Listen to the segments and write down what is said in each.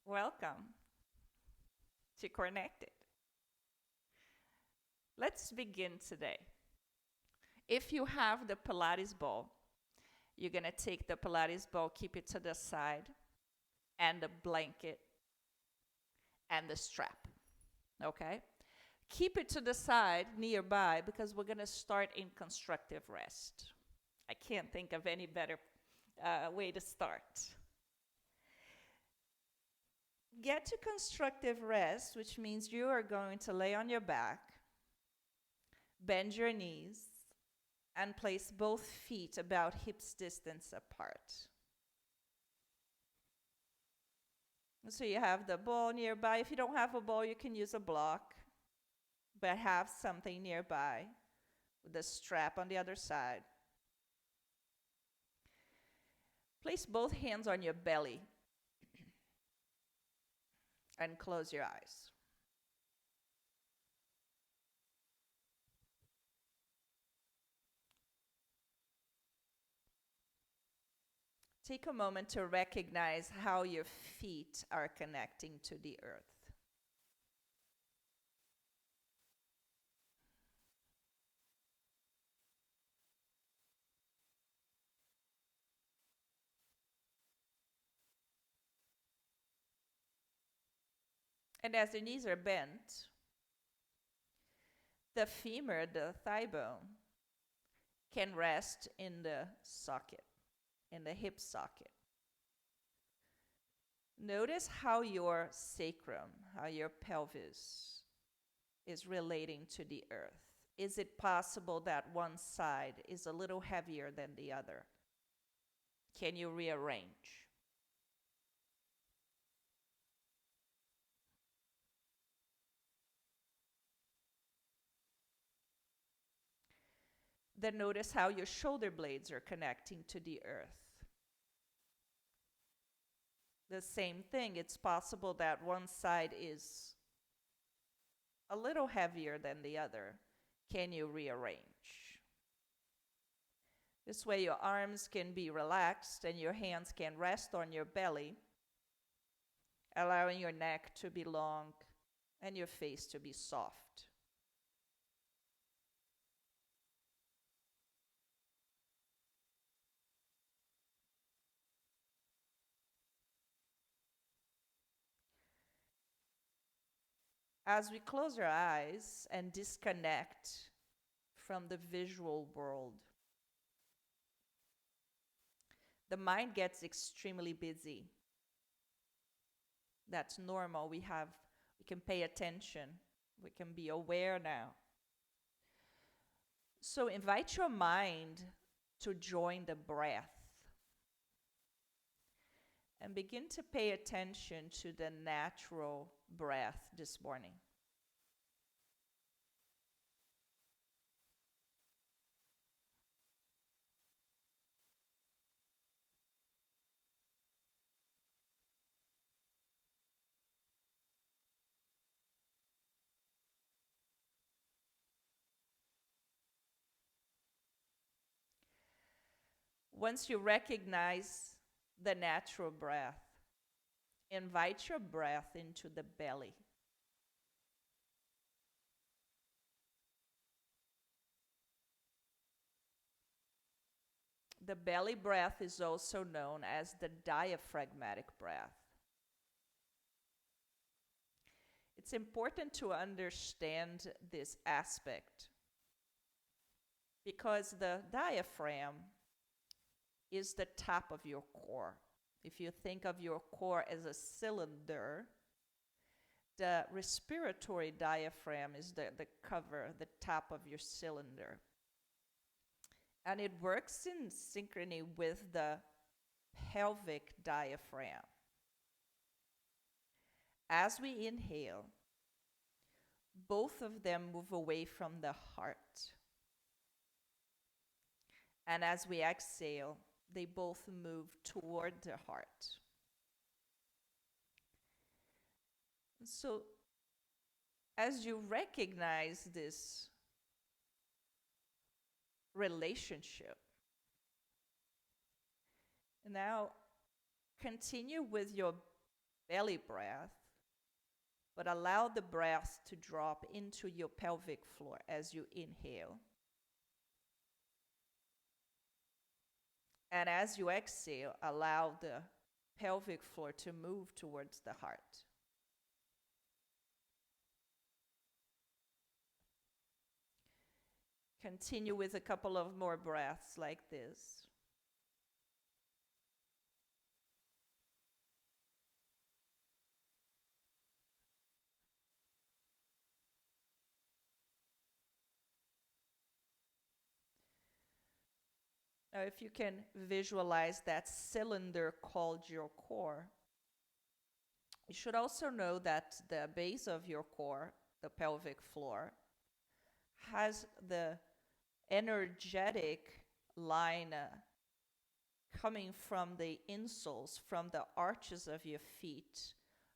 Welcome to CORENNECTED. Let's begin today. If you have the Pilates ball, you're going to take the Pilates ball, keep it to the side, and the blanket and the strap. Okay? Keep it to the side nearby because we're going to start in constructive rest. I can't think of any better way to start. Get to constructive rest, which means you are going to lay on your back, bend your knees, and place both feet about hips distance apart. So you have the ball nearby. If you don't have a ball, you can use a block, but have something nearby with the strap on the other side. Place both hands on your belly and close your eyes. Take a moment to recognize how your feet are connecting to the earth. And as the knees are bent, the femur, the thigh bone, can rest in the socket, in the hip socket. Notice how your sacrum, how your pelvis is relating to the earth. Is it possible that one side is a little heavier than the other? Can you rearrange? Then notice how your shoulder blades are connecting to the earth. The same thing, it's possible that one side is a little heavier than the other. Can you rearrange? This way your arms can be relaxed and your hands can rest on your belly, allowing your neck to be long and your face to be soft. As we close our eyes and disconnect from the visual world, the mind gets extremely busy. That's normal. We can pay attention. We can be aware now. So invite your mind to join the breath and begin to pay attention to the natural breath this morning. Once you recognize the natural breath, invite your breath into the belly. The belly breath is also known as the diaphragmatic breath. It's important to understand this aspect because the diaphragm is the top of your core. If you think of your core as a cylinder, the respiratory diaphragm is the cover, the top of your cylinder. And it works in synchrony with the pelvic diaphragm. As we inhale, both of them move away from the heart. And as we exhale, they both move toward the heart. So, as you recognize this relationship, now continue with your belly breath, but allow the breath to drop into your pelvic floor as you inhale. And as you exhale, allow the pelvic floor to move towards the heart. Continue with a couple of more breaths like this. Now, if you can visualize that cylinder called your core, you should also know that the base of your core, the pelvic floor, has the energetic line coming from the insoles, from the arches of your feet,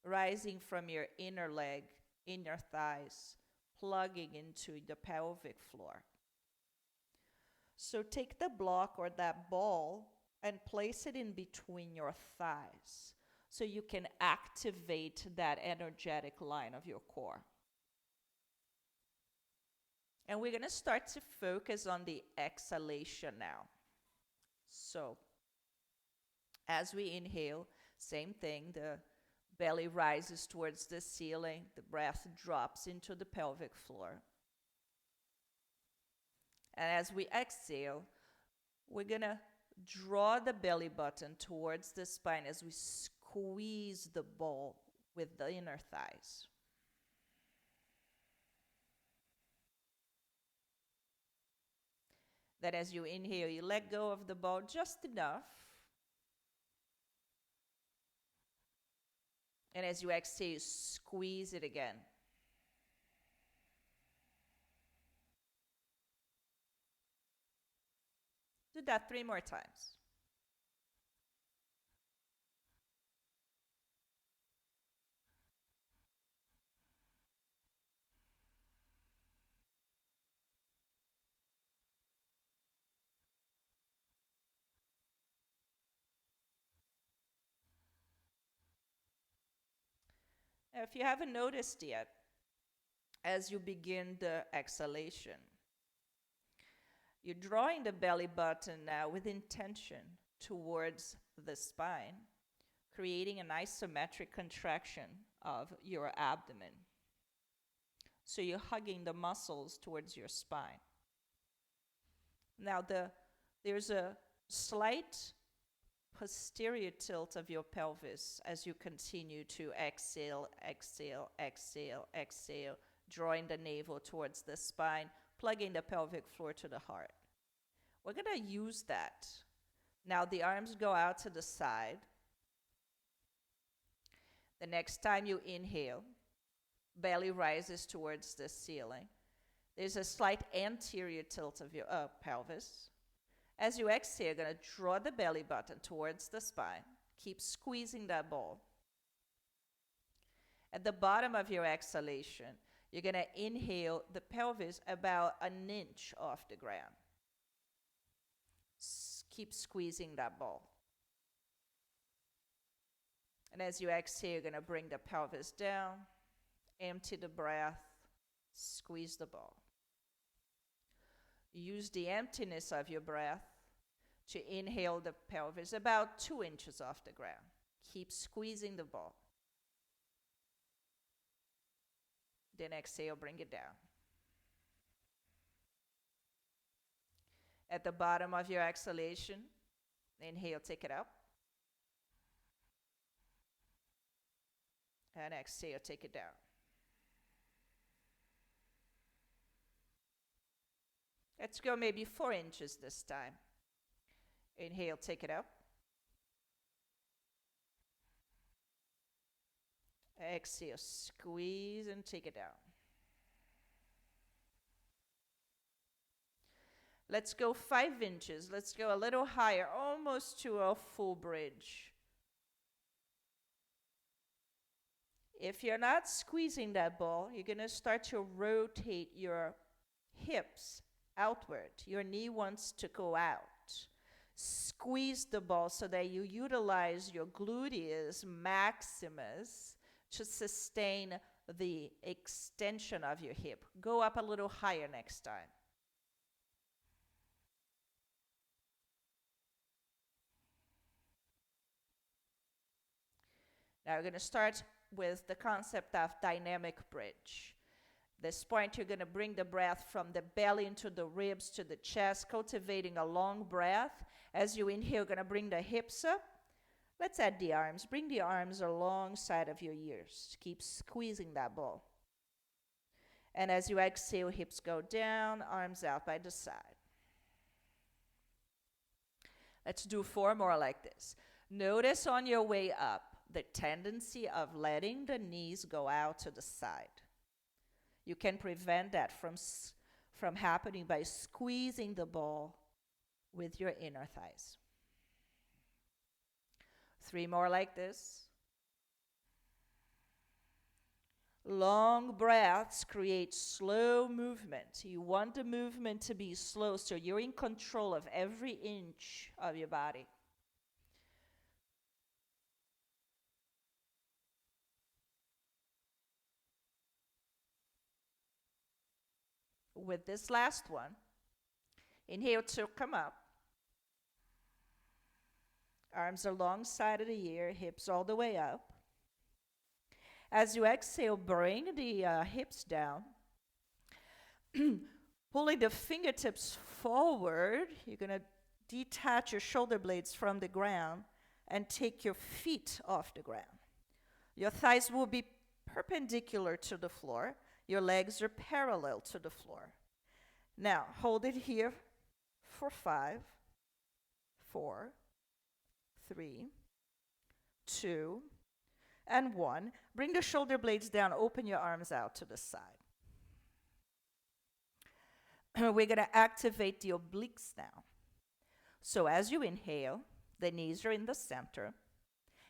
rising from your inner leg, inner thighs, plugging into the pelvic floor. So take the block or that ball and place it in between your thighs so you can activate that energetic line of your core. And we're going to start to focus on the exhalation now. So as we inhale, same thing, the belly rises towards the ceiling, the breath drops into the pelvic floor. And as we exhale, we're going to draw the belly button towards the spine as we squeeze the ball with the inner thighs. Then as you inhale, you let go of the ball just enough. And as you exhale, you squeeze it again. Do that 3 more times. Now, if you haven't noticed yet, as you begin the exhalation, you're drawing the belly button now with intention towards the spine, creating an isometric contraction of your abdomen. So you're hugging the muscles towards your spine. Now there's a slight posterior tilt of your pelvis as you continue to exhale, exhale, exhale, exhale, drawing the navel towards the spine, plugging the pelvic floor to the heart. We're going to use that. Now the arms go out to the side. The next time you inhale, belly rises towards the ceiling. There's a slight anterior tilt of your pelvis. As you exhale, you're going to draw the belly button towards the spine. Keep squeezing that ball. At the bottom of your exhalation, you're going to inhale the pelvis about an inch off the ground. Keep squeezing that ball. And as you exhale, you're going to bring the pelvis down, empty the breath, squeeze the ball. Use the emptiness of your breath to inhale the pelvis about 2 inches off the ground. Keep squeezing the ball. Then exhale, bring it down. At the bottom of your exhalation, inhale, take it up. And exhale, take it down. Let's go maybe 4 inches this time. Inhale, take it up. Exhale, squeeze and take it down. Let's go 5 inches. Let's go a little higher, almost to a full bridge. If you're not squeezing that ball, you're going to start to rotate your hips outward. Your knee wants to go out. Squeeze the ball so that you utilize your gluteus maximus to sustain the extension of your hip. Go up a little higher next time. Now we're going to start with the concept of dynamic bridge. This point, you're going to bring the breath from the belly into the ribs to the chest, cultivating a long breath. As you inhale, you're going to bring the hips up. Let's add the arms. Bring the arms alongside of your ears. Keep squeezing that ball. And as you exhale, hips go down, arms out by the side. Let's do 4 more like this. Notice on your way up the tendency of letting the knees go out to the side. You can prevent that from happening by squeezing the ball with your inner thighs. 3 more like this. Long breaths create slow movement. You want the movement to be slow so you're in control of every inch of your body. With this last one, inhale to come up. Arms alongside of the ear, hips all the way up. As you exhale, bring the hips down. Pulling the fingertips forward, you're going to detach your shoulder blades from the ground and take your feet off the ground. Your thighs will be perpendicular to the floor. Your legs are parallel to the floor. Now, hold it here for 5, 4, 3, 2, and 1. Bring the shoulder blades down. Open your arms out to the side. We're going to activate the obliques now. So as you inhale, the knees are in the center.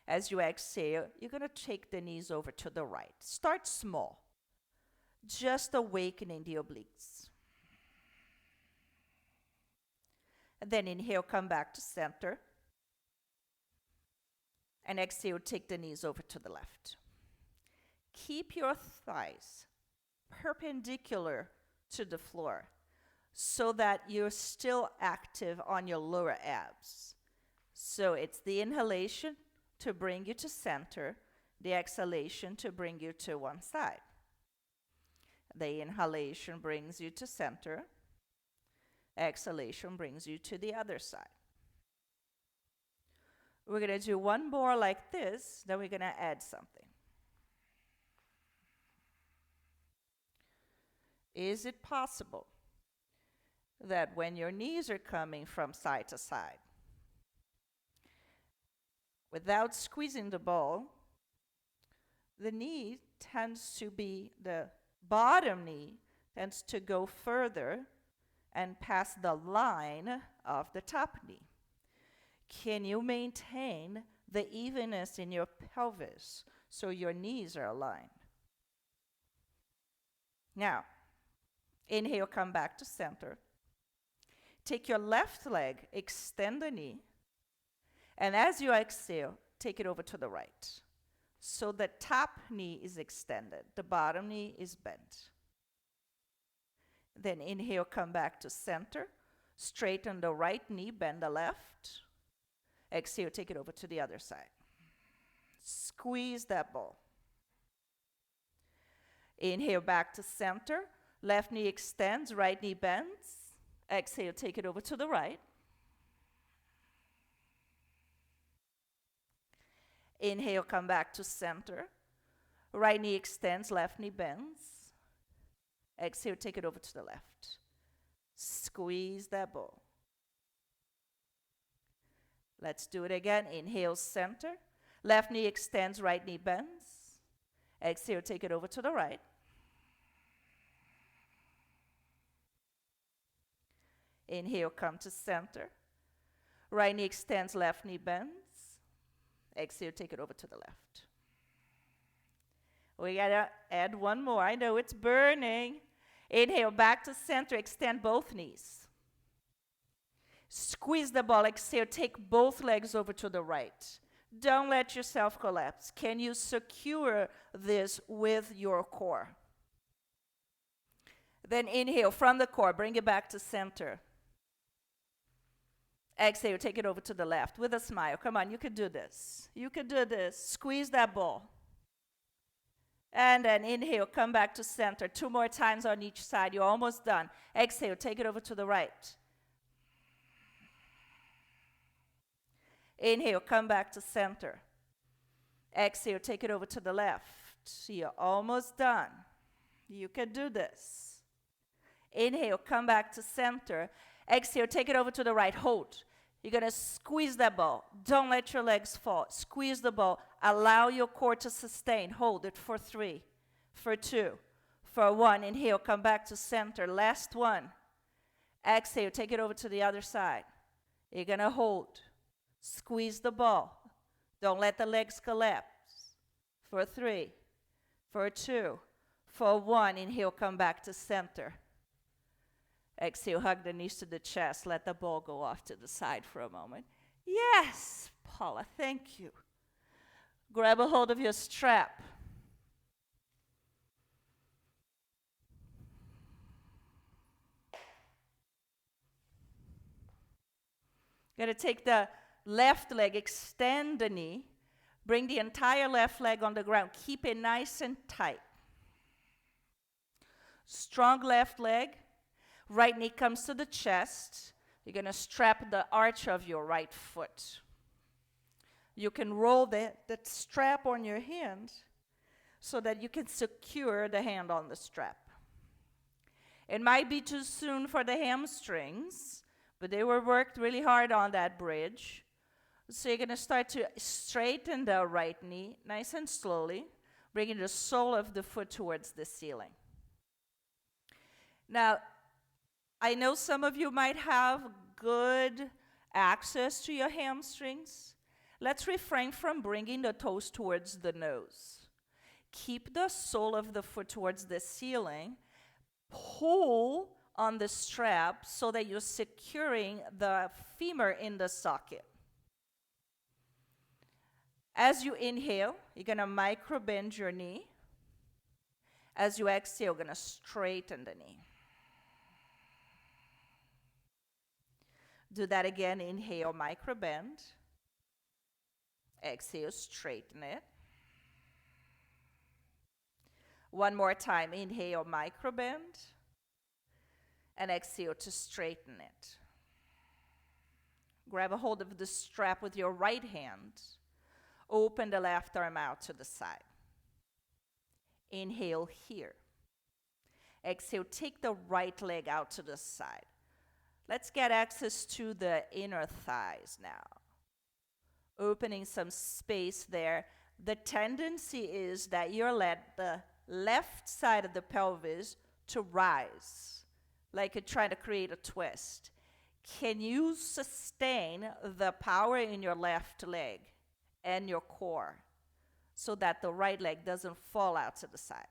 As you exhale, you're going to take the knees over to the right. Start small. Just awakening the obliques. And then inhale, come back to center. And exhale, take the knees over to the left. Keep your thighs perpendicular to the floor so that you're still active on your lower abs. So it's the inhalation to bring you to center, the exhalation to bring you to one side. The inhalation brings you to center, exhalation brings you to the other side. We're going to do 1 more like this, then we're going to add something. Is it possible that when your knees are coming from side to side, without squeezing the ball, the knee tends to be, the bottom knee tends to go further and pass the line of the top knee? Can you maintain the evenness in your pelvis so your knees are aligned? Now, inhale, come back to center. Take your left leg, extend the knee, and as you exhale, take it over to the right. So the top knee is extended, the bottom knee is bent. Then inhale, come back to center, straighten the right knee, bend the left. Exhale, take it over to the other side. Squeeze that ball. Inhale, back to center. Left knee extends, right knee bends. Exhale, take it over to the right. Inhale, come back to center. Right knee extends, left knee bends. Exhale, take it over to the left. Squeeze that ball. Let's do it again. Inhale, center. Left knee extends, right knee bends. Exhale, take it over to the right. Inhale, come to center. Right knee extends, left knee bends. Exhale, take it over to the left. We gotta add 1 more. I know it's burning. Inhale, back to center, extend both knees. Squeeze the ball. Exhale. Take both legs over to the right. Don't let yourself collapse. Can you secure this with your core? Then inhale from the core. Bring it back to center. Exhale. Take it over to the left with a smile. Come on, you can do this. You can do this. Squeeze that ball. And then inhale, come back to center. 2 more times on each side. You're almost done. Exhale, take it over to the right. Inhale, come back to center. Exhale, take it over to the left. You're almost done. You can do this. Inhale, come back to center. Exhale, take it over to the right. Hold. You're going to squeeze that ball. Don't let your legs fall. Squeeze the ball. Allow your core to sustain. Hold it for 3, for 2, for 1. Inhale, come back to center. Last one. Exhale, take it over to the other side. You're going to hold. Squeeze the ball. Don't let the legs collapse. For 3, for 2, for 1. Inhale, come back to center. Exhale, hug the knees to the chest. Let the ball go off to the side for a moment. Yes, Paula, thank you. Grab a hold of your strap. You're going to take the left leg, extend the knee. Bring the entire left leg on the ground. Keep it nice and tight. Strong left leg. Right knee comes to the chest. You're going to strap the arch of your right foot. You can roll the strap on your hand so that you can secure the hand on the strap. It might be too soon for the hamstrings, but they were worked really hard on that bridge. So you're going to start to straighten the right knee nice and slowly, bringing the sole of the foot towards the ceiling. Now, I know some of you might have good access to your hamstrings. Let's refrain from bringing the toes towards the nose. Keep the sole of the foot towards the ceiling. Pull on the strap so that you're securing the femur in the socket. As you inhale, you're going to micro bend your knee. As you exhale, you're going to straighten the knee. Do that again. Inhale, micro bend. Exhale, straighten it. One more time. Inhale, micro bend. And exhale to straighten it. Grab a hold of the strap with your right hand. Open the left arm out to the side. Inhale here. Exhale, take the right leg out to the side. Let's get access to the inner thighs now. Opening some space there. The tendency is that you'll let the left side of the pelvis to rise, like you're trying to create a twist. Can you sustain the power in your left leg and your core so that the right leg doesn't fall out to the side?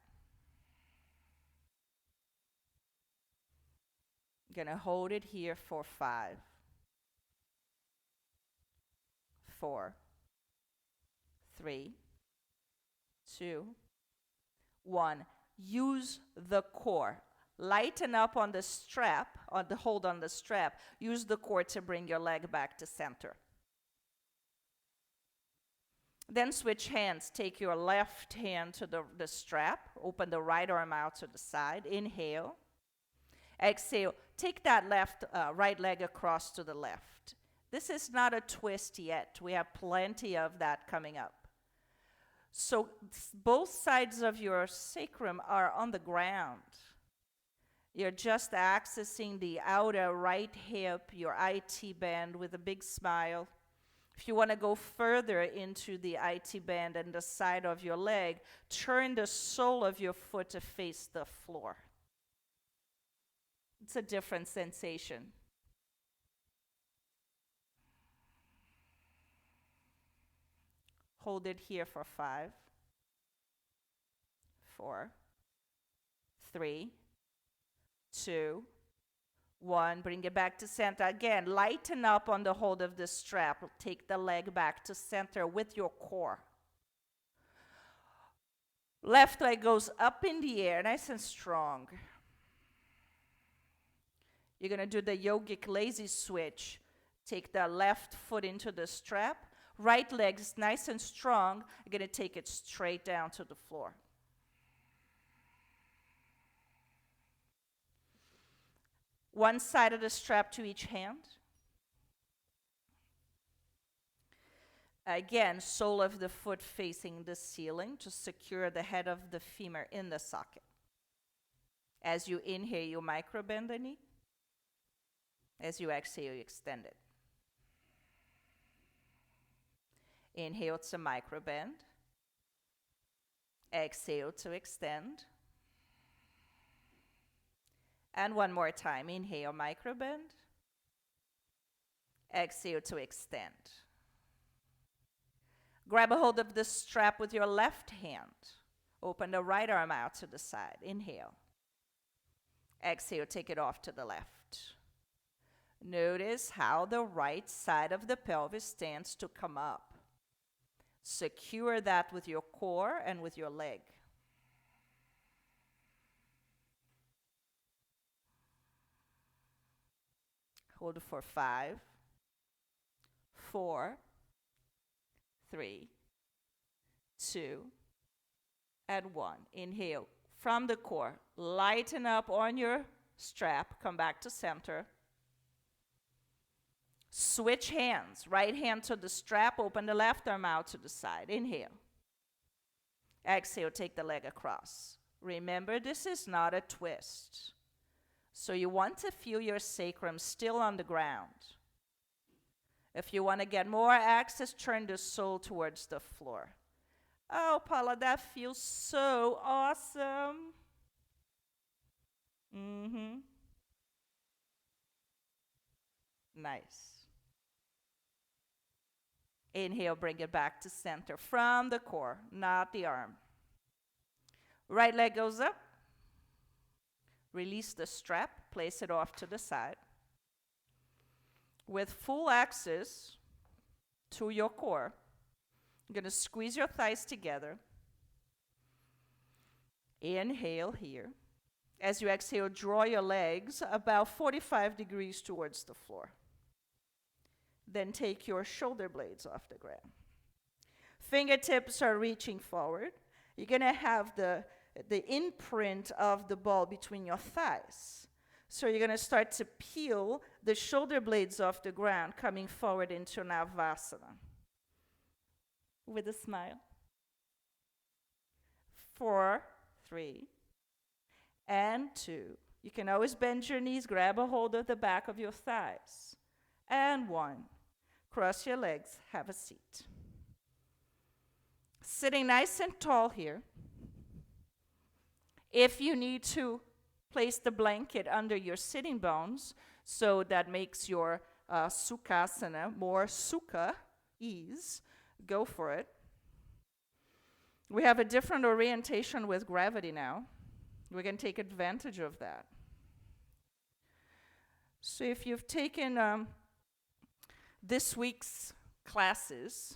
I'm going to hold it here for 5, 4, 3, 2, 1. Use the core. Lighten up on the strap, on the hold on the strap. Use the core to bring your leg back to center. Then switch hands. Take your left hand to the strap. Open the right arm out to the side. Inhale. Exhale. Take that right leg across to the left. This is not a twist yet. We have plenty of that coming up. So both sides of your sacrum are on the ground. You're just accessing the outer right hip, your IT band with a big smile. If you want to go further into the IT band and the side of your leg, turn the sole of your foot to face the floor. It's a different sensation. Hold it here for 5, 4, 3, 2, 1, bring it back to center. Again, lighten up on the hold of the strap. Take the leg back to center with your core. Left leg goes up in the air, nice and strong. You're going to do the yogic lazy switch. Take the left foot into the strap. Right leg is nice and strong. You're going to take it straight down to the floor. One side of the strap to each hand. Again, sole of the foot facing the ceiling to secure the head of the femur in the socket. As you inhale, you micro bend the knee. As you exhale, you extend it. Inhale to micro bend. Exhale to extend. And one more time. Inhale, micro bend. Exhale to extend. Grab a hold of the strap with your left hand. Open the right arm out to the side. Inhale. Exhale, take it off to the left. Notice how the right side of the pelvis stands to come up. Secure that with your core and with your leg. Hold it for 5, 4, 3, 2, and 1. Inhale from the core. Lighten up on your strap. Come back to center. Switch hands. Right hand to the strap. Open the left arm out to the side. Inhale. Exhale, take the leg across. Remember, this is not a twist. So you want to feel your sacrum still on the ground. If you want to get more access, turn the sole towards the floor. Oh, Paula, that feels so awesome. Nice. Inhale, bring it back to center from the core, not the arm. Right leg goes up. Release the strap, place it off to the side. With full access to your core, you're going to squeeze your thighs together. Inhale here. As you exhale, draw your legs about 45 degrees towards the floor. Then take your shoulder blades off the ground. Fingertips are reaching forward. You're going to have the imprint of the ball between your thighs. So you're going to start to peel the shoulder blades off the ground, coming forward into Navasana. With a smile. 4, 3, and 2. You can always bend your knees, grab a hold of the back of your thighs. And 1. Cross your legs, have a seat. Sitting nice and tall here. If you need to place the blanket under your sitting bones, so that makes your Sukhasana more Sukha, ease, go for it. We have a different orientation with gravity now. We can take advantage of that. So if you've taken this week's classes,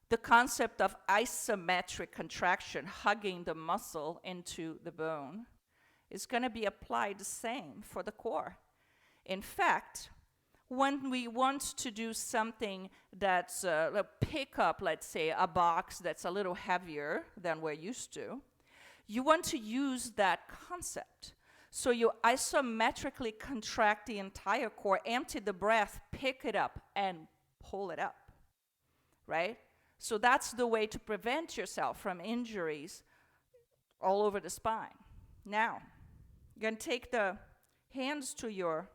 the concept of isometric contraction, hugging the muscle into the bone, is going to be applied the same for the core. In fact, when we want to do something that's pick up, let's say, a box that's a little heavier than we're used to, you want to use that concept. So you isometrically contract the entire core, empty the breath, pick it up, and pull it up, right? So that's the way to prevent yourself from injuries all over the spine. Now, you're going to take the hands to your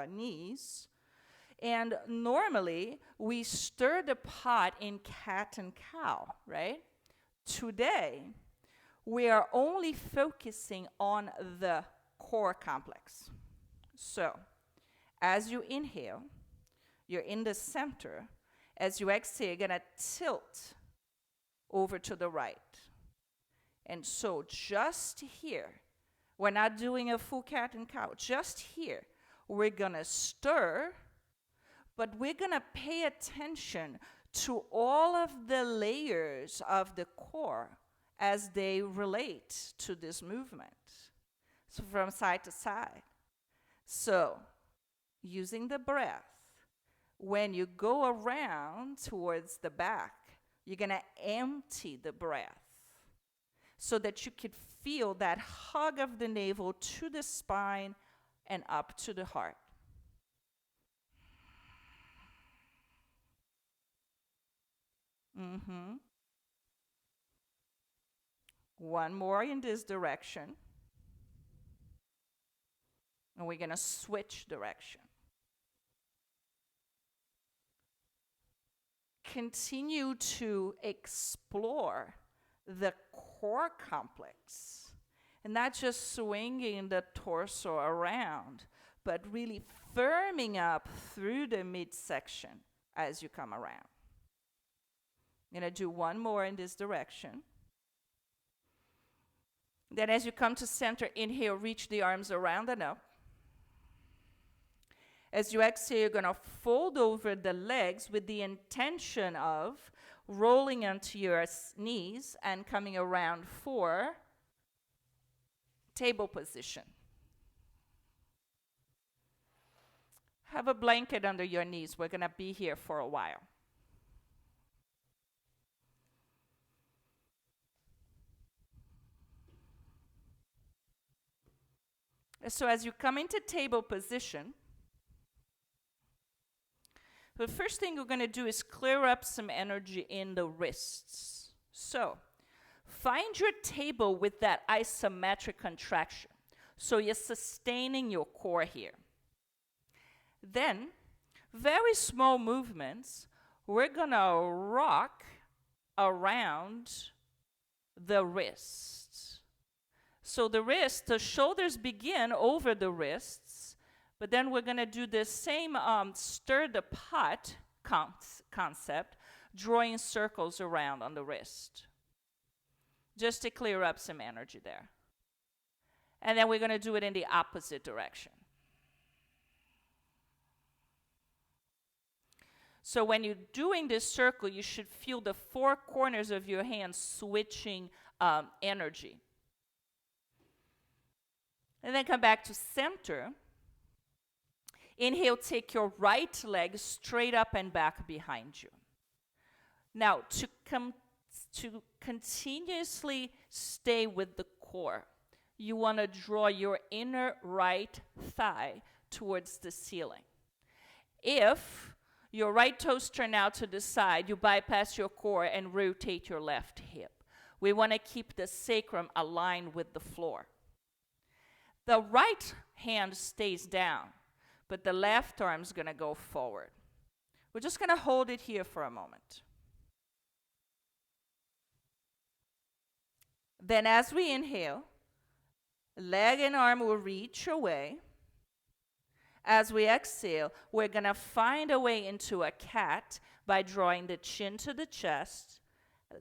knees, and normally we stir the pot in cat and cow, right? Today, we are only focusing on the core complex. So, as you inhale, you're in the center. As you exhale, you're going to tilt over to the right. And so just here, We're not doing a full cat and cow. Just here, we're going to stir, but we're going to pay attention to all of the layers of the core as they relate to this movement. So from side to side. So using the breath, when you go around towards the back, you're going to empty the breath so that you can feel that hug of the navel to the spine and up to the heart. One more in this direction. And we're going to switch direction. Continue to explore the core complex. And not just swinging the torso around, but really firming up through the midsection as you come around. I'm going to do one more in this direction. Then as you come to center, inhale, reach the arms around and up. As you exhale, you're going to fold over the legs with the intention of rolling onto your knees and coming around for table position. Have a blanket under your knees. We're going to be here for a while. So as you come into table position, the first thing you're going to do is clear up some energy in the wrists. So find your table with that isometric contraction. So you're sustaining your core here. Then, very small movements, we're going to rock around the wrists. So the shoulders begin over the wrists, but then we're going to do the same stir the pot concept, drawing circles around on the wrist, just to clear up some energy there. And then we're going to do it in the opposite direction. So when you're doing this circle, you should feel the four corners of your hands switching energy. And then come back to center. Inhale, take your right leg straight up and back behind you. Now, to continuously stay with the core, you want to draw your inner right thigh towards the ceiling. If your right toes turn out to the side, you bypass your core and rotate your left hip. We want to keep the sacrum aligned with the floor. The right hand stays down, but the left arm is going to go forward. We're just going to hold it here for a moment. Then as we inhale, leg and arm will reach away. As we exhale, we're going to find a way into a cat by drawing the chin to the chest,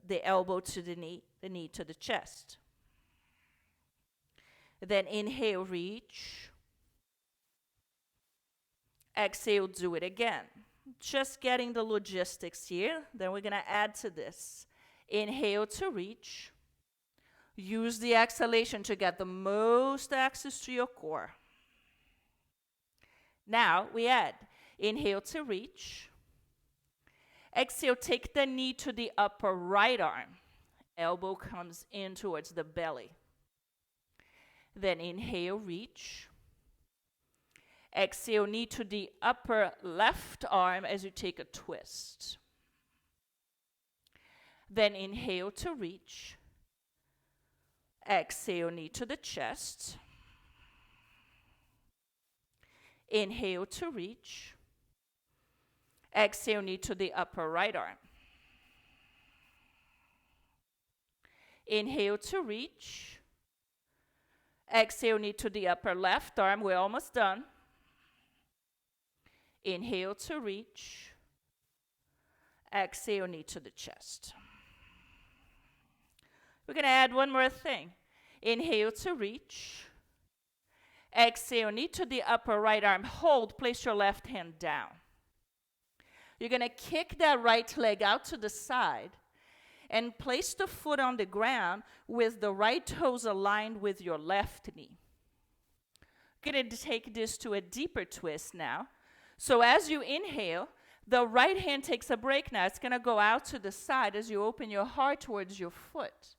the elbow to the knee to the chest. Then inhale, reach. Exhale, do it again. Just getting the logistics here. Then we're going to add to this. Inhale to reach. Use the exhalation to get the most access to your core. Now we add. Inhale to reach. Exhale, take the knee to the upper right arm. Elbow comes in towards the belly. Then inhale, reach. Exhale, knee to the upper left arm as you take a twist. Then inhale to reach. Exhale, knee to the chest. Inhale to reach. Exhale, knee to the upper right arm. Inhale to reach. Exhale, knee to the upper left arm. We're almost done. Inhale to reach. Exhale, knee to the chest. We're going to add one more thing. Inhale to reach. Exhale, knee to the upper right arm. Hold, place your left hand down. You're going to kick that right leg out to the side and place the foot on the ground with the right toes aligned with your left knee. Going to take this to a deeper twist now. So as you inhale, the right hand takes a break now. It's going to go out to the side as you open your heart towards your foot.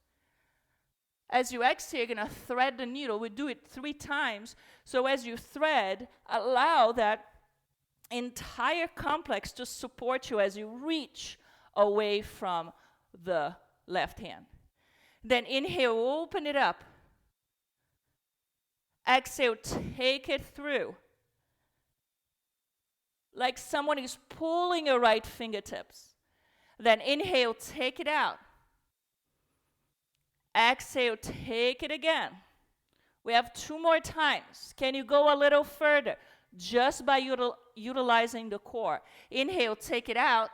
As you exhale, you're going to thread the needle. We do it 3 times. So as you thread, allow that entire complex to support you as you reach away from the left hand. Then inhale, open it up. Exhale, take it through. Like someone is pulling your right fingertips. Then inhale, take it out. Exhale, take it again. We have 2 more times. Can you go a little further? Just by utilizing the core. Inhale, take it out.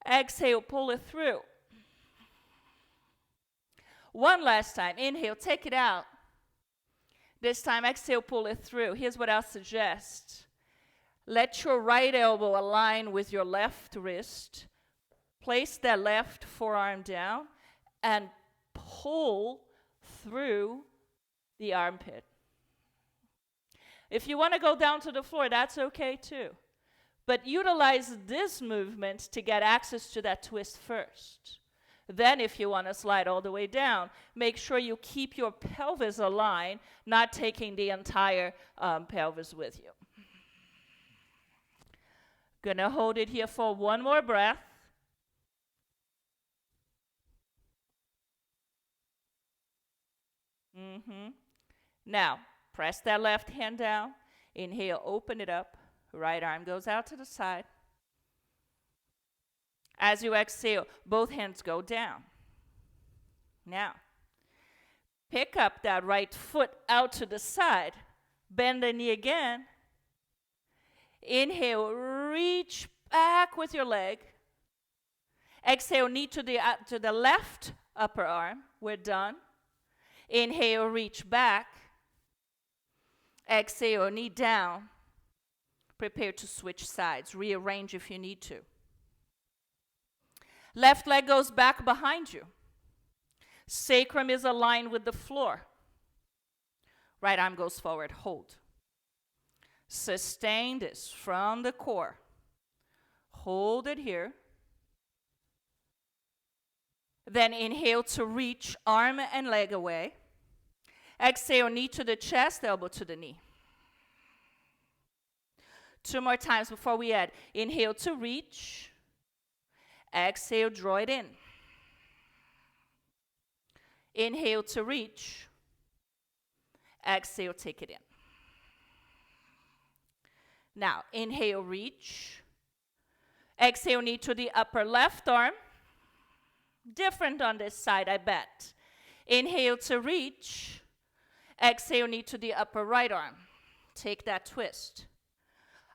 Exhale, pull it through. One last time. Inhale, take it out. This time, exhale, pull it through. Here's what I'll suggest. Let your right elbow align with your left wrist. Place that left forearm down and pull through the armpit. If you want to go down to the floor, that's okay too. But utilize this movement to get access to that twist first. Then if you want to slide all the way down, make sure you keep your pelvis aligned, not taking the entire pelvis with you. Gonna hold it here for 1 more breath. Now, press that left hand down. Inhale, open it up. Right arm goes out to the side. As you exhale, both hands go down. Now, pick up that right foot out to the side. Bend the knee again. Inhale, reach back with your leg. Exhale, knee to the left upper arm. We're done. Inhale, reach back. Exhale, knee down. Prepare to switch sides. Rearrange if you need to. Left leg goes back behind you. Sacrum is aligned with the floor. Right arm goes forward. Hold. Sustain this from the core. Hold it here. Then inhale to reach arm and leg away. Exhale, knee to the chest, elbow to the knee. 2 more times before we add. Inhale to reach. Exhale, draw it in. Inhale to reach. Exhale, take it in. Now, inhale, reach. Exhale, knee to the upper left arm. Different on this side, I bet. Inhale to reach. Exhale, knee to the upper right arm. Take that twist.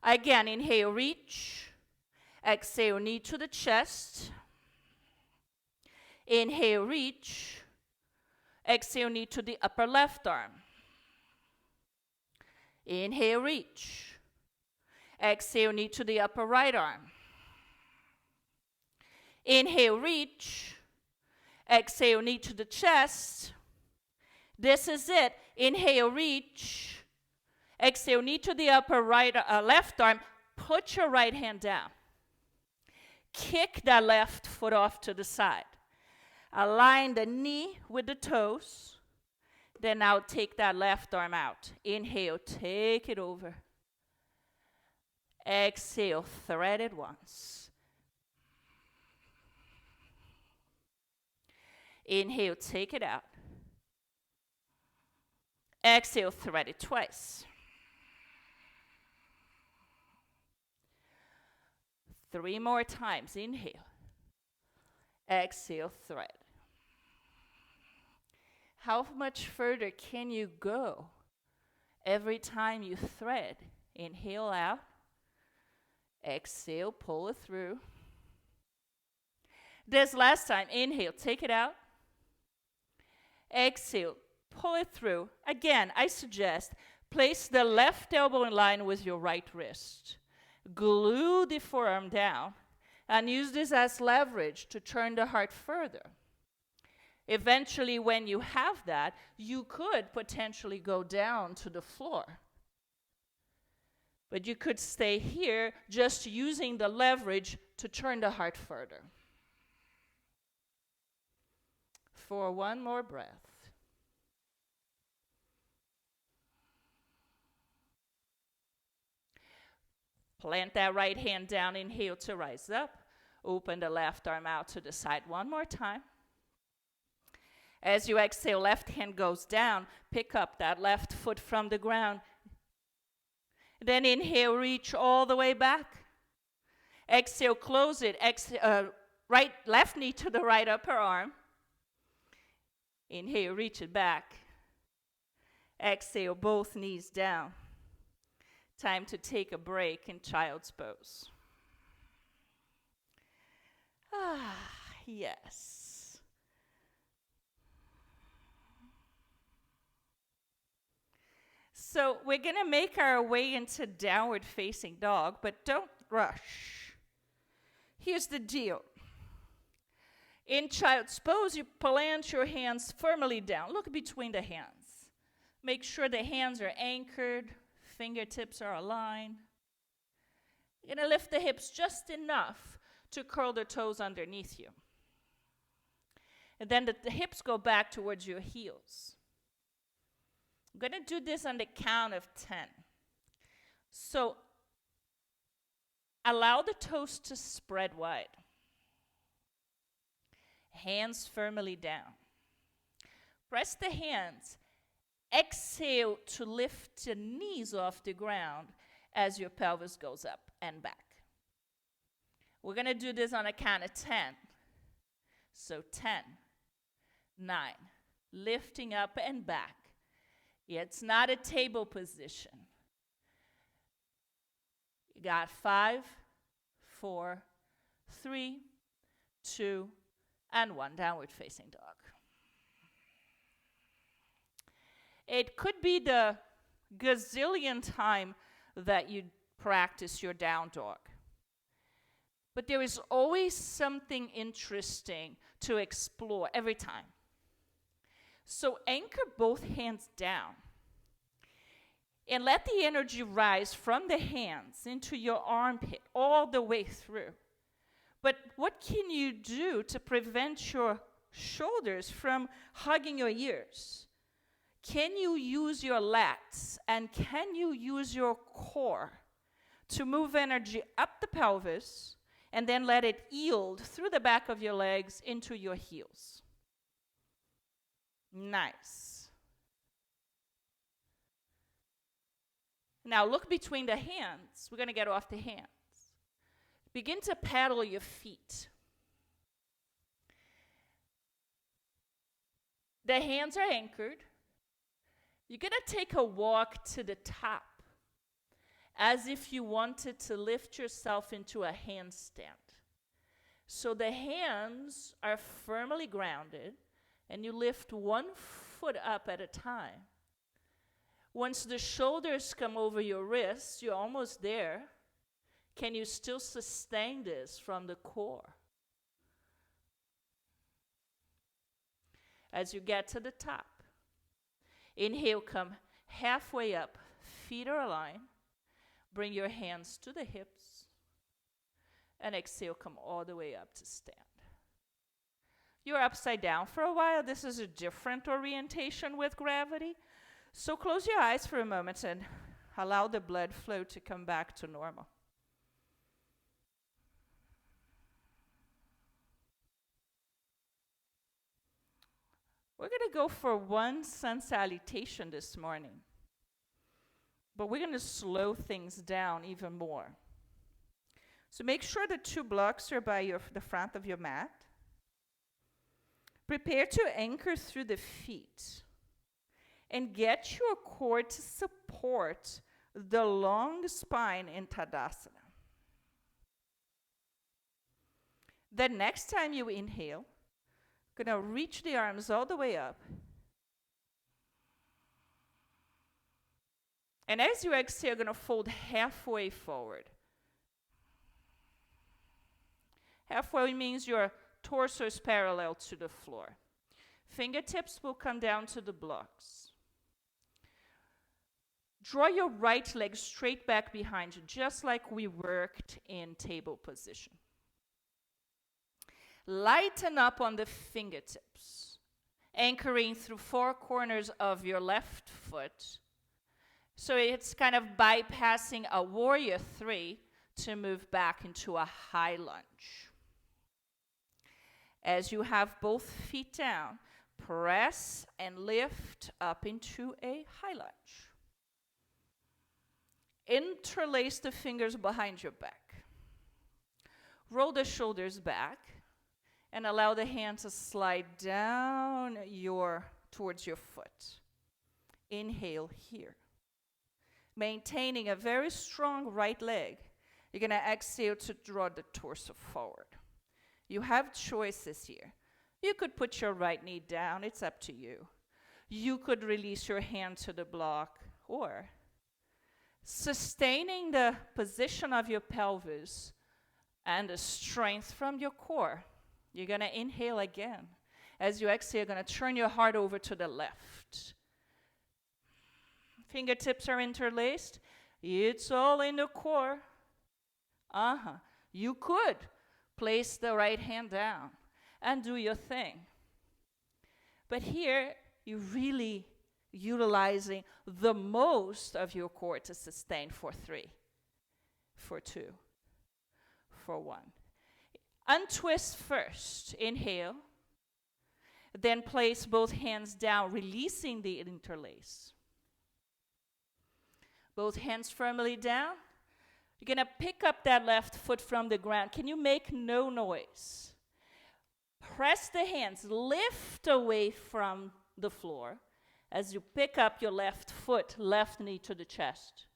Again, inhale, reach. Exhale, knee to the chest. Inhale, reach. Exhale, knee to the upper left arm. Inhale, reach. Exhale, knee to the upper right arm. Inhale, reach. Exhale, knee to the chest. This is it. Inhale, reach. Exhale, knee to the upper left arm. Put your right hand down. Kick that left foot off to the side. Align the knee with the toes. Then now take that left arm out. Inhale, take it over. Exhale, thread it once. Inhale, take it out. Exhale, thread it twice. 3 more times. Inhale. Exhale, thread. How much further can you go every time you thread? Inhale out. Exhale, pull it through. This last time, inhale, take it out. Exhale, pull it through. Again, I suggest place the left elbow in line with your right wrist. Glue the forearm down and use this as leverage to turn the heart further. Eventually, when you have that, you could potentially go down to the floor. But you could stay here just using the leverage to turn the heart further. For one more breath. Plant that right hand down, inhale to rise up. Open the left arm out to the side one more time. As you exhale, left hand goes down. Pick up that left foot from the ground. Then inhale, reach all the way back. Exhale, close it. Left knee to the right upper arm. Inhale, reach it back. Exhale, both knees down. Time to take a break in child's pose. Yes. So we're going to make our way into downward facing dog, but don't rush. Here's the deal. In child's pose, you plant your hands firmly down. Look between the hands. Make sure the hands are anchored, fingertips are aligned. You're going to lift the hips just enough to curl the toes underneath you. And then the hips go back towards your heels. I'm going to do this on the count of 10. So allow the toes to spread wide. Hands firmly down. Press the hands. Exhale to lift the knees off the ground as your pelvis goes up and back. We're going to do this on a count of 10. So 10, 9, lifting up and back. It's not a table position. You got 5, 4, 3, 2, and 1. Downward facing dog. It could be the gazillion time that you practice your down dog. But there is always something interesting to explore every time. So anchor both hands down and let the energy rise from the hands into your armpit all the way through. But what can you do to prevent your shoulders from hugging your ears? Can you use your lats and can you use your core to move energy up the pelvis and then let it yield through the back of your legs into your heels? Nice. Now look between the hands. We're going to get off the hands. Begin to paddle your feet. The hands are anchored. You're going to take a walk to the top as if you wanted to lift yourself into a handstand. So the hands are firmly grounded and you lift one foot up at a time. Once the shoulders come over your wrists, you're almost there. Can you still sustain this from the core? As you get to the top, inhale, come halfway up, feet are aligned. Bring your hands to the hips. And exhale, come all the way up to stand. You're upside down for a while. This is a different orientation with gravity. So close your eyes for a moment and allow the blood flow to come back to normal. We're going to go for one sun salutation this morning. But we're going to slow things down even more. So make sure the 2 blocks are by the front of your mat. Prepare to anchor through the feet. And get your core to support the long spine in Tadasana. The next time you inhale, going to reach the arms all the way up. And as you exhale, you're going to fold halfway forward. Halfway means your torso is parallel to the floor. Fingertips will come down to the blocks. Draw your right leg straight back behind you, just like we worked in table position. Lighten up on the fingertips, anchoring through four corners of your left foot. So it's kind of bypassing a warrior three to move back into a high lunge. As you have both feet down, press and lift up into a high lunge. Interlace the fingers behind your back. Roll the shoulders back and allow the hand to slide down towards your foot. Inhale here. Maintaining a very strong right leg, you're going to exhale to draw the torso forward. You have choices here. You could put your right knee down. It's up to you. You could release your hand to the block, or sustaining the position of your pelvis and the strength from your core. You're going to inhale again. As you exhale, you're going to turn your heart over to the left. Fingertips are interlaced. It's all in the core. You could place the right hand down and do your thing. But here, you're really utilizing the most of your core to sustain for 3, for 2, for 1. Untwist first. Inhale. Then place both hands down, releasing the interlace. Both hands firmly down. You're going to pick up that left foot from the ground. Can you make no noise? Press the hands, lift away from the floor as you pick up your left foot, left knee to the chest.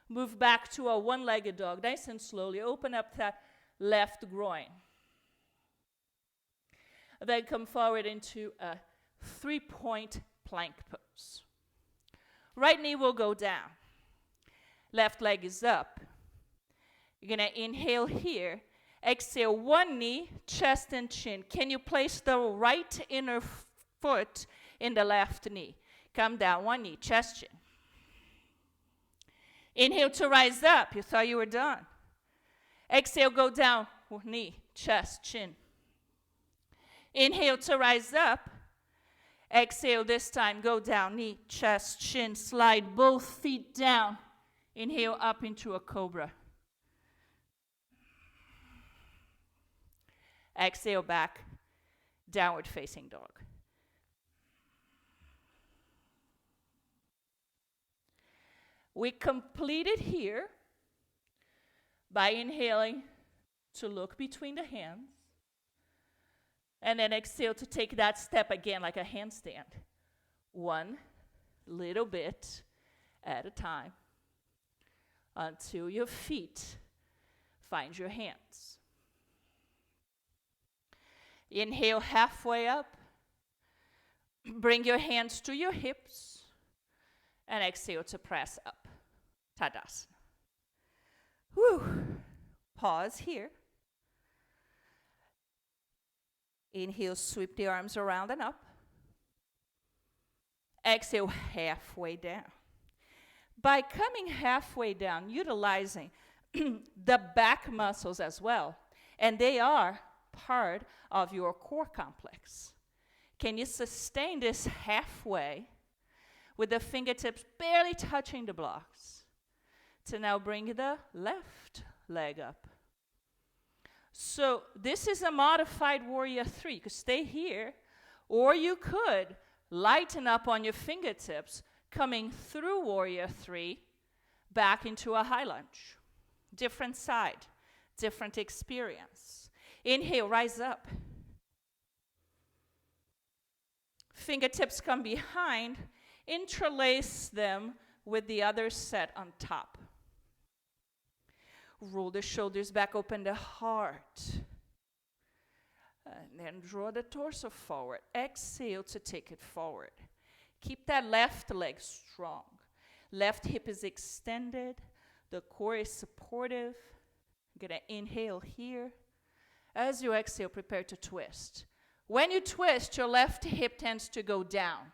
Move back to a one-legged dog, nice and slowly. Open up that left groin. Then come forward into a 3-point plank pose. Right knee will go down. Left leg is up. You're going to inhale here. Exhale, one knee, chest and chin. Can you place the right inner foot in the left knee? Come down, one knee, chest, chin. Inhale to rise up. You thought you were done. Exhale, go down, knee, chest, chin. Inhale to rise up. Exhale this time, go down, knee, chest, chin. Slide both feet down. Inhale up into a cobra. Exhale back, downward facing dog. We completed here by inhaling to look between the hands, and then exhale to take that step again like a handstand. One little bit at a time until your feet find your hands. Inhale halfway up. Bring your hands to your hips. And exhale to press up. Tadasana. Whew. Pause here. Inhale, sweep the arms around and up. Exhale, halfway down. By coming halfway down, utilizing the back muscles as well, and they are part of your core complex. Can you sustain this halfway with the fingertips barely touching the blocks to now bring the left leg up? So this is a modified warrior 3. You could stay here, or you could lighten up on your fingertips, coming through warrior 3 back into a high lunge. Different side, different experience. Inhale, rise up. Fingertips come behind. Interlace them with the other set on top. Roll the shoulders back, open the heart. And then draw the torso forward. Exhale to take it forward. Keep that left leg strong. Left hip is extended. The core is supportive. I'm going to inhale here. As you exhale, prepare to twist. When you twist, your left hip tends to go down.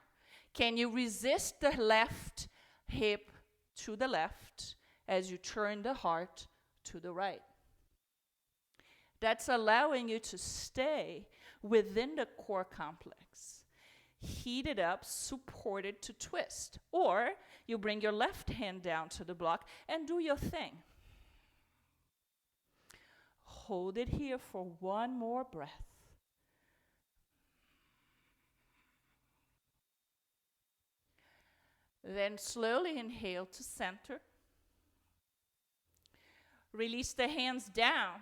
Can you resist the left hip to the left as you turn the heart to the right? That's allowing you to stay within the core complex. Heat it up, supported to twist. Or you bring your left hand down to the block and do your thing. Hold it here for one more breath. Then slowly inhale to center. Release the hands down.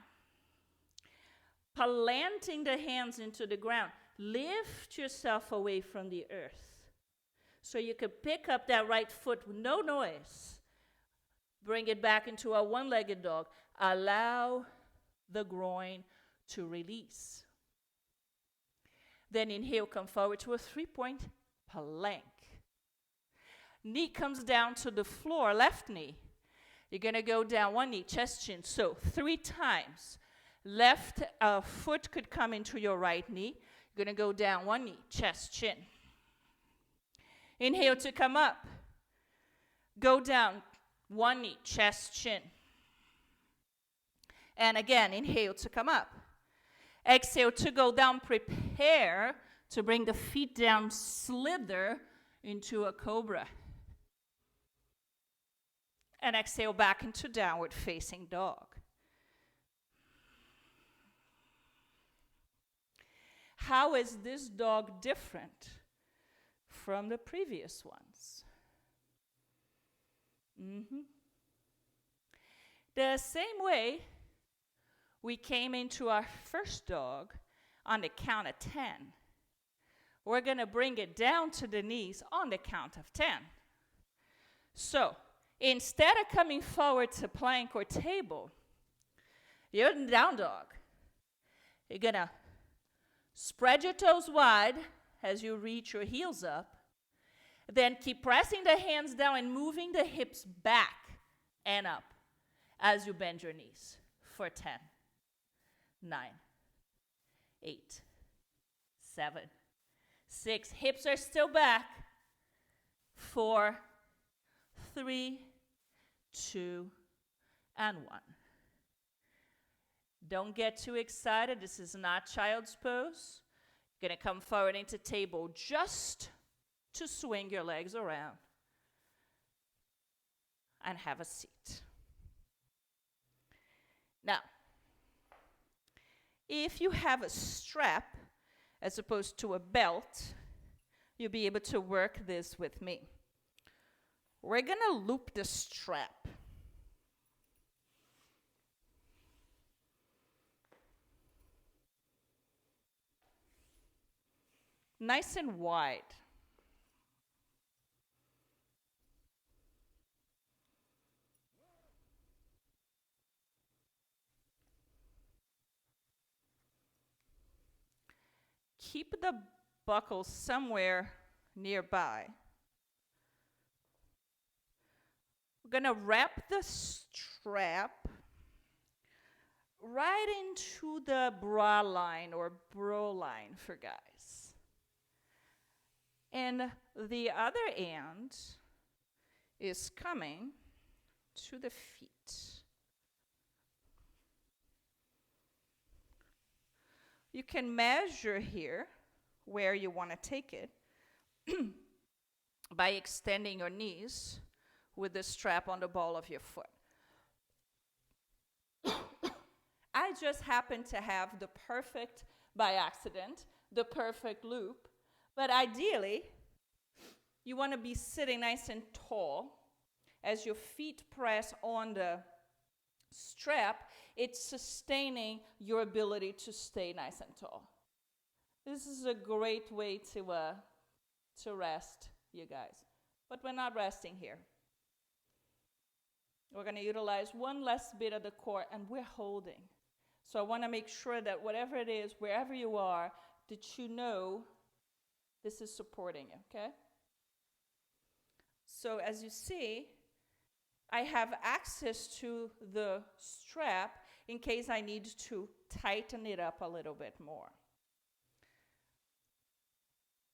Planting the hands into the ground. Lift yourself away from the earth so you can pick up that right foot with no noise. Bring it back into a one-legged dog. Allow the groin to release. Then inhale, come forward to a 3-point plank. Knee comes down to the floor, left knee. You're going to go down one knee, chest, chin. So 3 times. Left foot could come into your right knee. You're going to go down one knee, chest, chin. Inhale to come up. Go down one knee, chest, chin. And again, inhale to come up. Exhale to go down. Prepare to bring the feet down, slither into a cobra. And exhale back into downward facing dog. How is this dog different from the previous ones? The same way we came into our first dog on the count of 10. We're going to bring it down to the knees on the count of 10. So, instead of coming forward to plank or table, you're in down dog. You're going to spread your toes wide as you reach your heels up. Then keep pressing the hands down and moving the hips back and up as you bend your knees for 10, 9, 8, 7, 6. Hips are still back. 4, 3, 2, and 1. Don't get too excited. This is not child's pose. You're going to come forward into table just to swing your legs around and have a seat. Now, if you have a strap as opposed to a belt, you'll be able to work this with me. We're going to loop the strap. Nice and wide. Keep the buckle somewhere nearby. We're going to wrap the strap right into the bra line or bro line for guys. And the other end is coming to the feet. You can measure here where you want to take it by extending your knees with the strap on the ball of your foot. I just happen to have the perfect, by accident, the perfect loop. But ideally, you want to be sitting nice and tall. As your feet press on the strap, it's sustaining your ability to stay nice and tall. This is a great way to rest, you guys. But we're not resting here. We're going to utilize one less bit of the core, and we're holding. So I want to make sure that whatever it is, wherever you are, that you know this is supporting you, okay? So as you see, I have access to the strap in case I need to tighten it up a little bit more.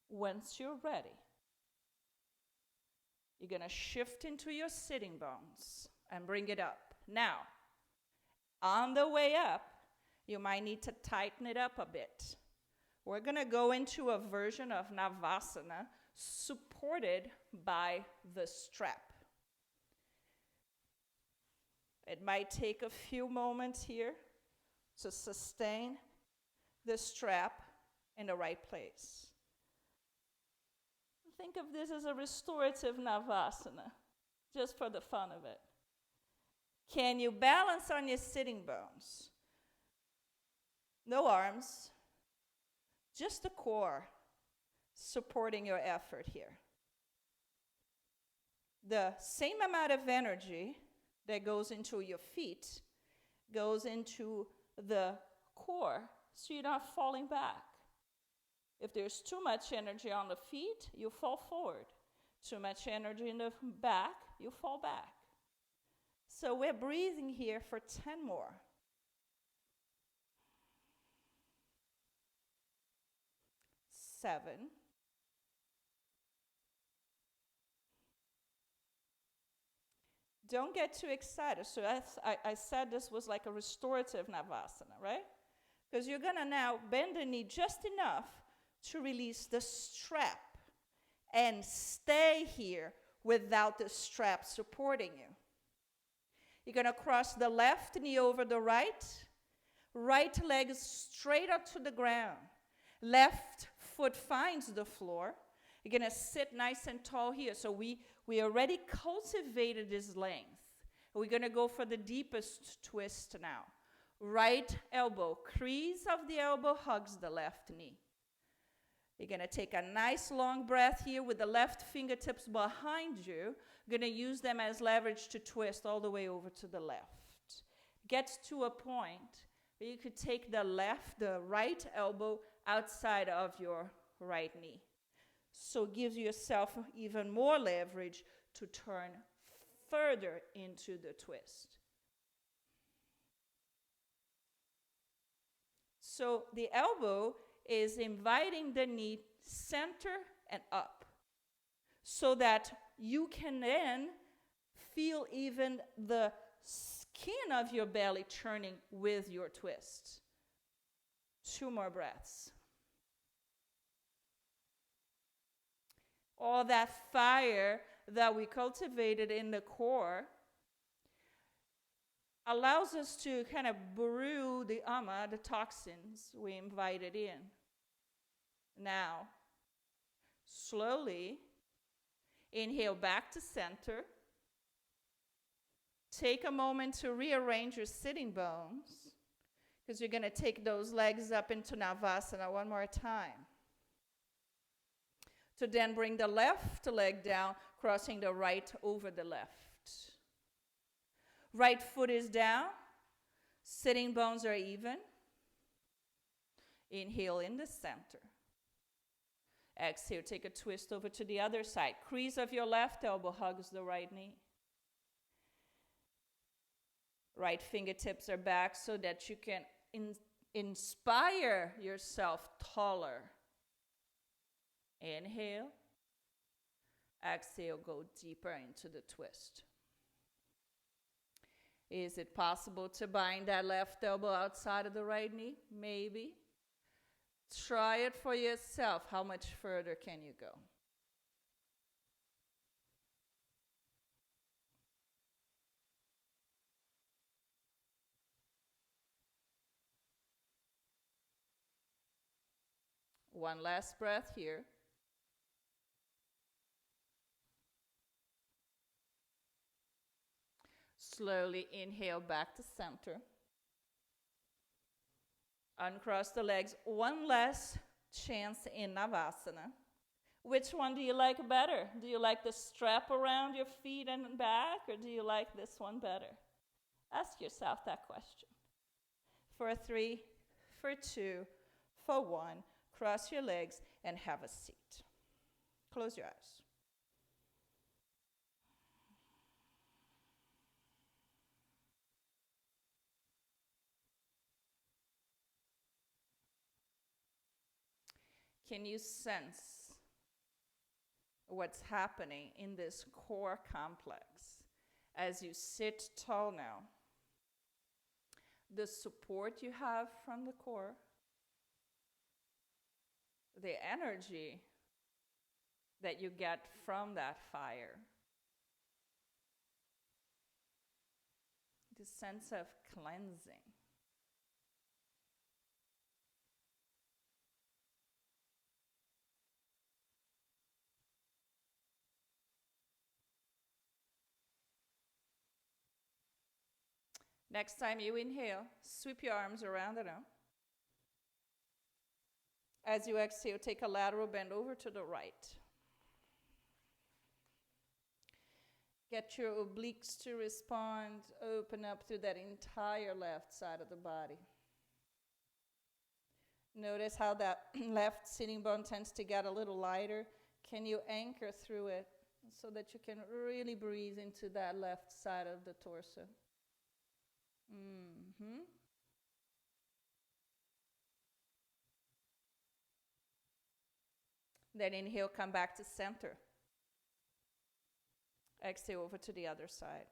Once you're ready, you're going to shift into your sitting bones and bring it up. Now, on the way up, you might need to tighten it up a bit. We're going to go into a version of Navasana supported by the strap. It might take a few moments here to sustain the strap in the right place. Think of this as a restorative Navasana, just for the fun of it. Can you balance on your sitting bones? No arms, just the core supporting your effort here. The same amount of energy that goes into your feet goes into the core, so you're not falling back. If there's too much energy on the feet, you fall forward. Too much energy in the back, you fall back. So we're breathing here for 10 more. 7. Don't get too excited. So I said this was like a restorative Navasana, right? Because you're going to now bend the knee just enough to release the strap and stay here without the strap supporting you. You're going to cross the left knee over the right leg straight up to the ground. Left foot finds the floor. You're going to sit nice and tall here. So we already cultivated this length. We're going to go for the deepest twist now. Right elbow, crease of the elbow hugs the left knee. You're going to take a nice long breath here with the left fingertips behind you. You're going to use them as leverage to twist all the way over to the left. Gets to a point where you could take the right elbow outside of your right knee. So gives yourself even more leverage to turn further into the twist. So the elbow is inviting the knee center and up so that you can then feel even the skin of your belly turning with your twist. 2 more breaths. All that fire that we cultivated in the core allows us to kind of brew the ama, the toxins we invited in. Now, slowly inhale back to center. Take a moment to rearrange your sitting bones because you're going to take those legs up into Navasana one more time. To then bring the left leg down, crossing the right over the left. Right foot is down. Sitting bones are even. Inhale in the center. Exhale, take a twist over to the other side. Crease of your left elbow hugs the right knee. Right fingertips are back so that you can inspire yourself taller. Inhale. Exhale, go deeper into the twist. Is it possible to bind that left elbow outside of the right knee? Maybe. Try it for yourself. How much further can you go? One last breath here. Slowly inhale back to center. Uncross the legs. One last chance in Navasana. Which one do you like better? Do you like the strap around your feet and back, or do you like this one better? Ask yourself that question. For 3, for 2, for 1, cross your legs and have a seat. Close your eyes. Can you sense what's happening in this core complex as you sit tall now? The support you have from the core, the energy that you get from that fire, the sense of cleansing. Next time you inhale, sweep your arms around it now. As you exhale, take a lateral bend over to the right. Get your obliques to respond. Open up through that entire left side of the body. Notice how that left sitting bone tends to get a little lighter. Can you anchor through it so that you can really breathe into that left side of the torso? Then inhale, come back to center. Exhale over to the other side.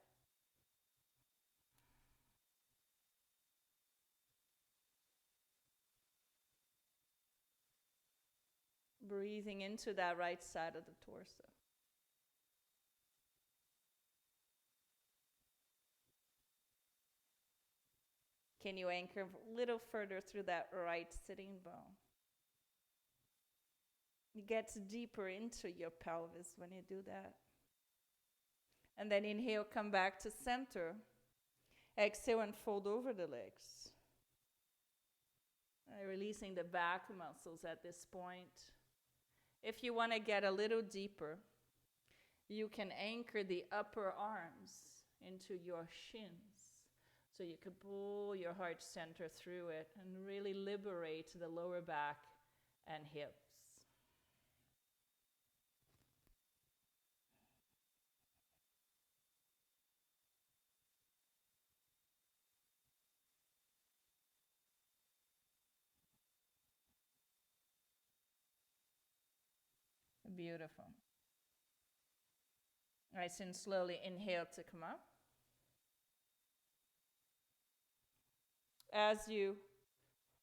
Breathing into that right side of the torso. Can you anchor a little further through that right sitting bone? It gets deeper into your pelvis when you do that. And then inhale, come back to center. Exhale and fold over the legs. Releasing the back muscles at this point. If you want to get a little deeper, you can anchor the upper arms into your shins. So you can pull your heart center through it and really liberate the lower back and hips. Beautiful. Nice and slowly inhale to come up. As you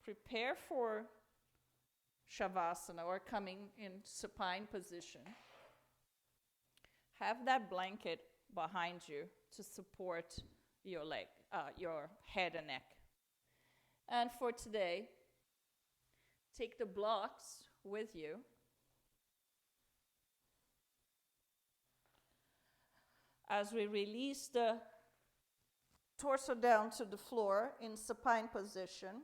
prepare for Shavasana or coming in supine position, have that blanket behind you to support your leg, your head and neck. And for today, take the blocks with you. As we release the torso down to the floor in supine position,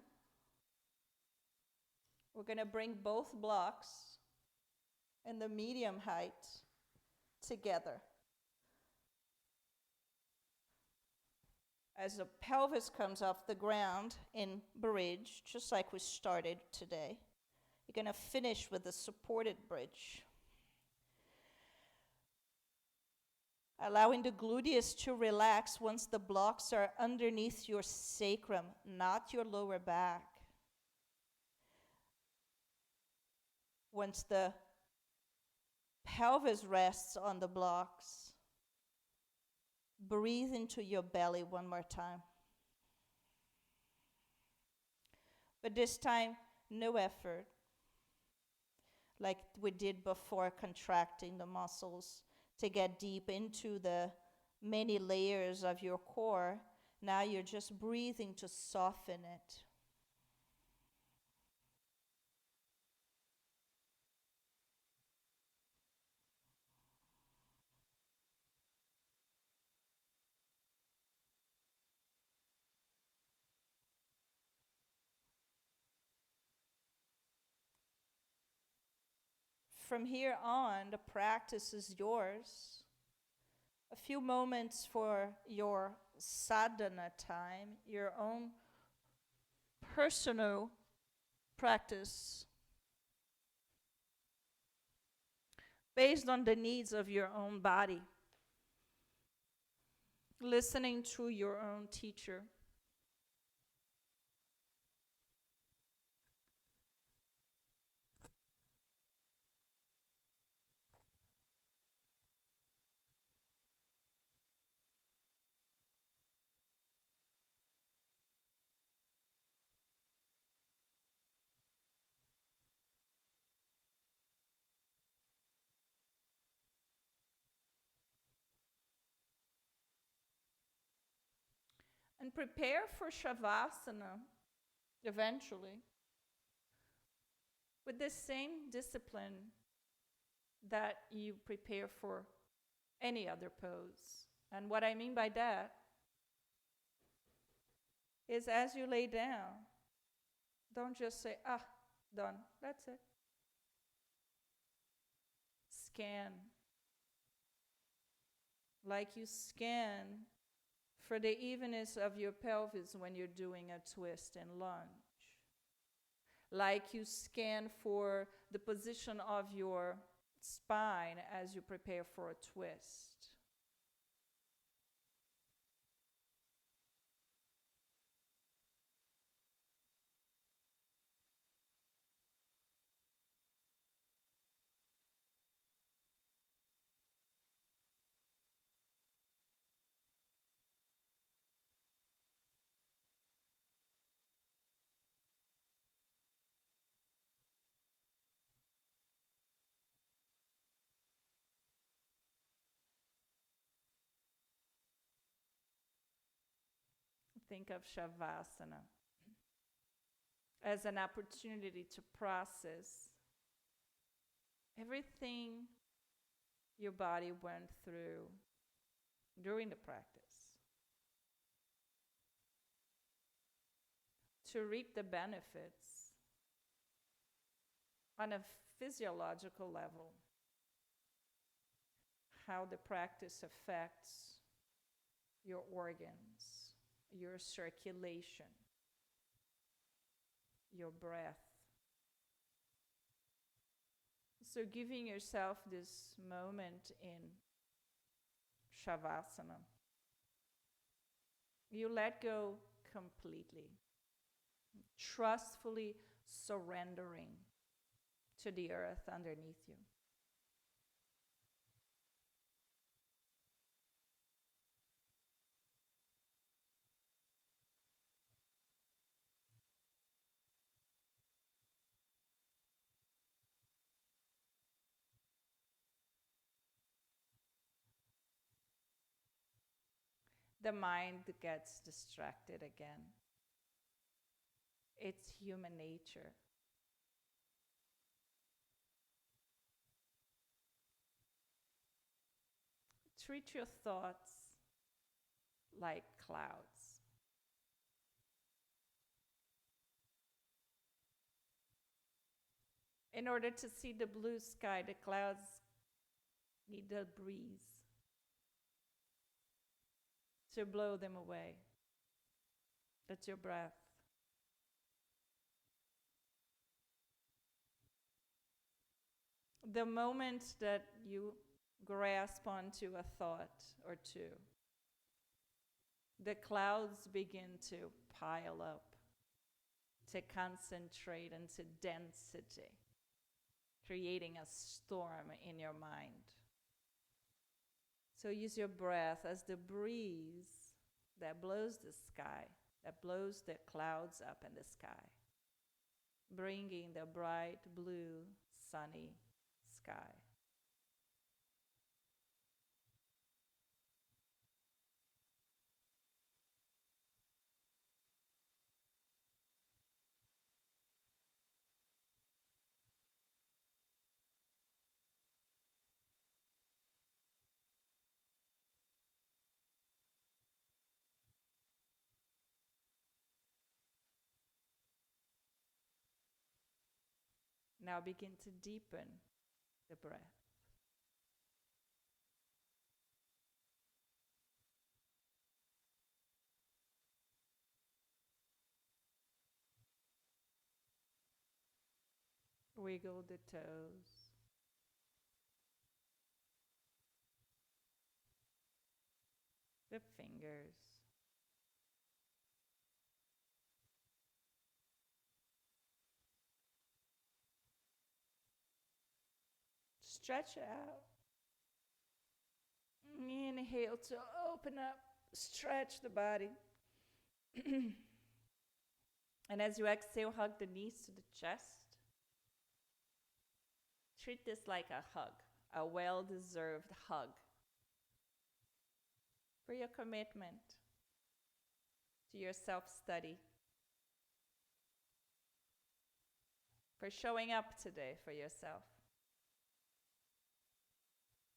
we're going to bring both blocks in the medium height together. As the pelvis comes off the ground in bridge, just like we started today, you're going to finish with a supported bridge. Allowing the gluteus to relax once the blocks are underneath your sacrum, not your lower back. Once the pelvis rests on the blocks, breathe into your belly one more time. But this time, no effort, like we did before, contracting the muscles to get deep into the many layers of your core. Now you're just breathing to soften it. From here on, the practice is yours. A few moments for your sadhana time, your own personal practice based on the needs of your own body, listening to your own teacher. and prepare for Shavasana eventually with the same discipline that you prepare for any other pose. And what I mean by that is as you lay down, don't just say, done, that's it. Scan. Like you scan for the evenness of your pelvis when you're doing a twist and lunge. Like you scan for the position of your spine as you prepare for a twist. Think of Shavasana as an opportunity to process everything your body went through during the practice, to reap the benefits on a physiological level, how the practice affects your organs, your circulation, your breath. So giving yourself this moment in Shavasana, you let go completely, trustfully surrendering to the earth underneath you. The mind gets distracted again. It's human nature. Treat your thoughts like clouds. In order to see the blue sky, the clouds need a breeze to blow them away. That's your breath. The moment that you grasp onto a thought or two, the clouds begin to pile up, to concentrate into density, creating a storm in your mind. So use your breath as the breeze that blows the sky, that blows the clouds up in the sky, bringing the bright blue, sunny sky. Now begin to deepen the breath. Wiggle the toes. The fingers. Stretch out. Inhale to open up, stretch the body. And as you exhale, hug the knees to the chest. Treat this like a hug, a well-deserved hug for your commitment, to your self-study, for showing up today for yourself.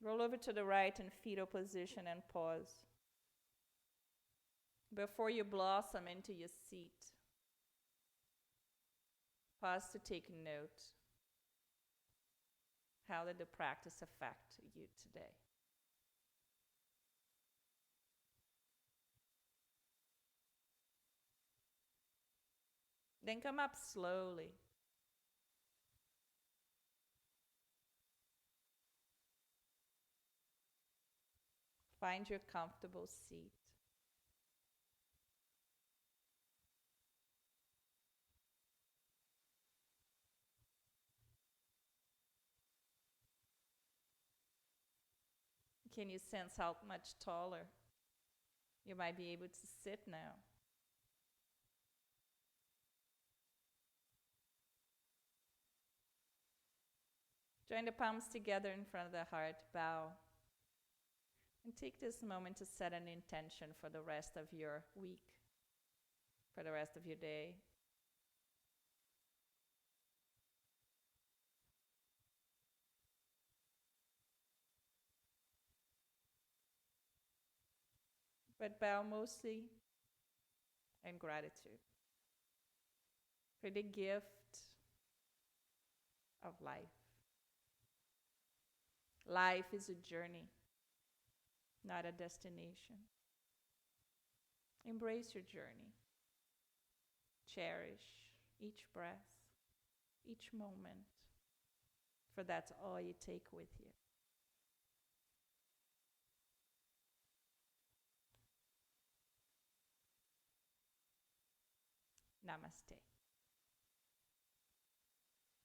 Roll over to the right in fetal position and pause. Before you blossom into your seat, pause to take note. How did the practice affect you today? Then come up slowly. Find your comfortable seat. Can you sense how much taller you might be able to sit now? Join the palms together in front of the heart, bow. And take this moment to set an intention for the rest of your week, for the rest of your day. But bow mostly in gratitude for the gift of life. Life is a journey, not a destination. Embrace your journey. Cherish each breath, each moment, for that's all you take with you. Namaste.